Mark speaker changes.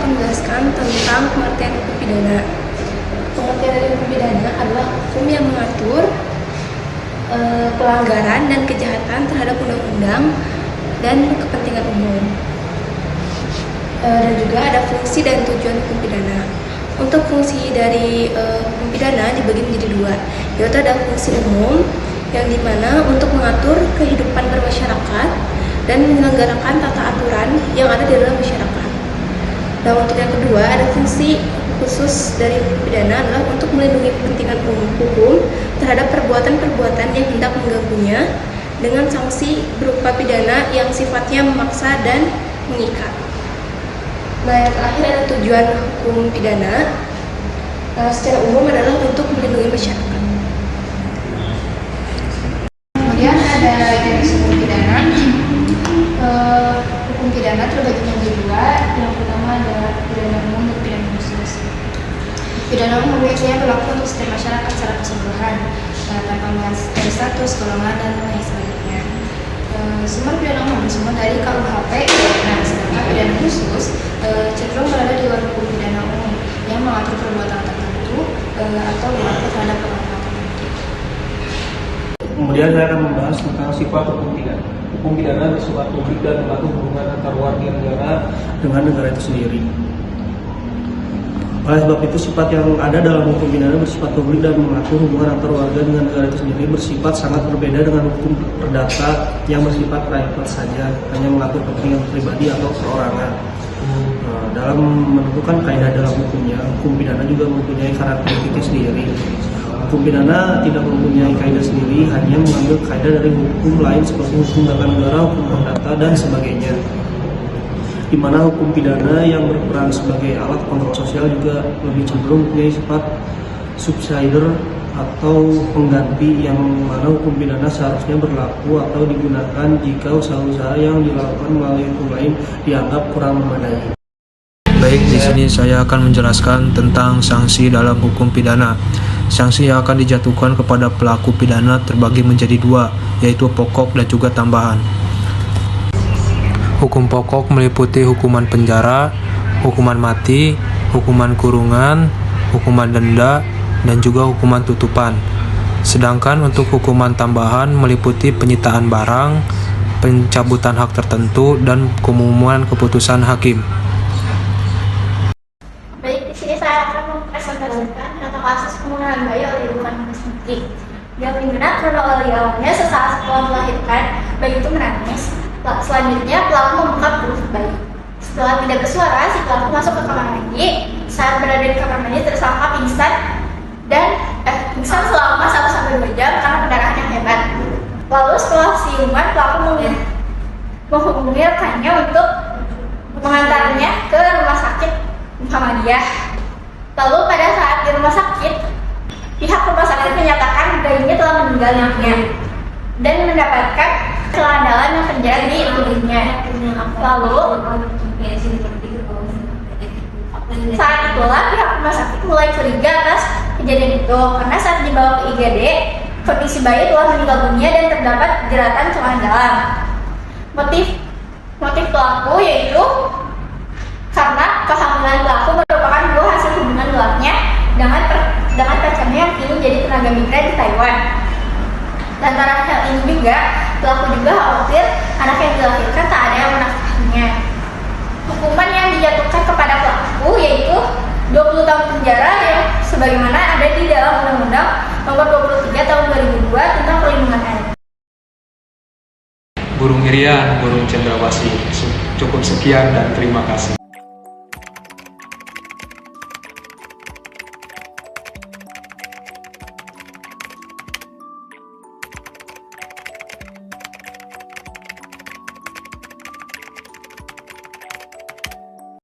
Speaker 1: akan menjelaskan tentang pengertian hukum pidana. Pengertian dari hukum pidana adalah hukum yang mengatur pelanggaran dan kejahatan terhadap undang-undang dan kepentingan umum. Dan juga ada fungsi dan tujuan hukum pidana. Untuk fungsi dari hukum pidana dibagi menjadi dua, yaitu ada fungsi umum yang dimana untuk mengatur kehidupan bermasyarakat dan menyelenggarakan tata aturan yang ada di dalam masyarakat. Dan untuk yang kedua ada fungsi khusus dari hukum pidana adalah untuk melindungi kepentingan umum hukum terhadap perbuatan-perbuatan yang hendak mengganggunya dengan sanksi berupa pidana yang sifatnya memaksa dan mengikat. Nah, yang terakhir ada tujuan hukum pidana secara umum adalah untuk melindungi masyarakat.
Speaker 2: Kemudian ada jenis hukum pidana. Hukum pidana terbagi menjadi dua. Yang pertama adalah pidana umum dan pidana khusus. Pidana umum biasanya berlaku untuk setiap masyarakat secara keseluruhan, tanpa melihat dari status, golongan, dan lain sebagainya. Sumber pidana umum bersumber dari KUHP. Nah, sedangkan pidana khusus cenderung berada di luar hukum pidana umum yang mengatur perbuatan tertentu atau berlaku terhadap orang tertentu.
Speaker 3: Kemudian saya akan membahas tentang sifat hukum pidana. Hukum pidana bersifat publik dan mengatur hubungan antar warga negara dengan negara itu sendiri. Oleh sebab itu, sifat yang ada dalam hukum pidana bersifat publik dan mengatur hubungan antar warga dengan negara itu sendiri bersifat sangat berbeda dengan hukum perdata yang bersifat private saja, hanya mengatur kepentingan pribadi atau perorangan. Dalam menentukan kaidah dalam hukumnya, hukum pidana juga mempunyai karakteristik sendiri. Hukum pidana tidak mempunyai kaidah sendiri, hanya mengambil kaidah dari hukum lain seperti hukum tata negara, hukum perdata, dan sebagainya. Di mana hukum pidana yang berperan sebagai alat kontrol sosial juga lebih cenderung mempunyai sifat subsidiar atau pengganti, yang mana hukum pidana seharusnya berlaku atau digunakan jika usaha-usaha yang dilakukan melalui hukum lain dianggap kurang memadai.
Speaker 4: Baik, di sini saya akan menjelaskan tentang sanksi dalam hukum pidana. Sanksi yang akan dijatuhkan kepada pelaku pidana terbagi menjadi dua, yaitu pokok dan juga tambahan. Hukum pokok meliputi hukuman penjara, hukuman mati, hukuman kurungan, hukuman denda, dan juga hukuman tutupan. Sedangkan untuk hukuman tambahan meliputi penyitaan barang, pencabutan hak tertentu, dan pengumuman keputusan hakim.
Speaker 2: Baik, di sini saya akan mempresentasikan tentang kasus pembunuhan bayi oleh ibu kandungnya sendiri. Yang dimana kronologi awalnya sesaat setelah melahirkan, bayi itu menangis. Selanjutnya pelaku membuka perut bayi. Setelah tidak bersuara, si pelaku masuk ke kamar mandi. Saat berada di kamar mandi, tersangka pingsan pingsan selama 1-2 jam karena pendarahan yang hebat. Lalu setelah siuman, pelaku menghubungi rekannya untuk mengantarnya ke rumah sakit Muhammadiyah. Lalu pada saat di rumah sakit, pihak rumah sakit menyatakan bayinya telah meninggal dunia dan mendapatkan kelandalan yang terjadi di tubuhnya. Lalu saat itulah pihak rumah sakit mulai curiga atas kejadian itu, karena saat dibawa ke IGD, kondisi bayi telah meninggal dunia dan terdapat jeratan celah dalam. Motif pelaku yaitu karena kehamilan pelaku merupakan buah hasil hubungan gelapnya dengan pacarnya yang kini jadi tenaga migran di Taiwan. Lantaran hal ini juga, pelaku juga khawatir anak yang dilahirkan tak ada yang menafkahinya. Hukuman yang dijatuhkan kepada pelaku yaitu 20 tahun penjara yang sebagaimana ada di dalam Undang-Undang Nomor 23 Tahun 2002 tentang Perlindungan Anak.
Speaker 5: Burung Irian, burung cendrawasih. Cukup sekian dan terima kasih.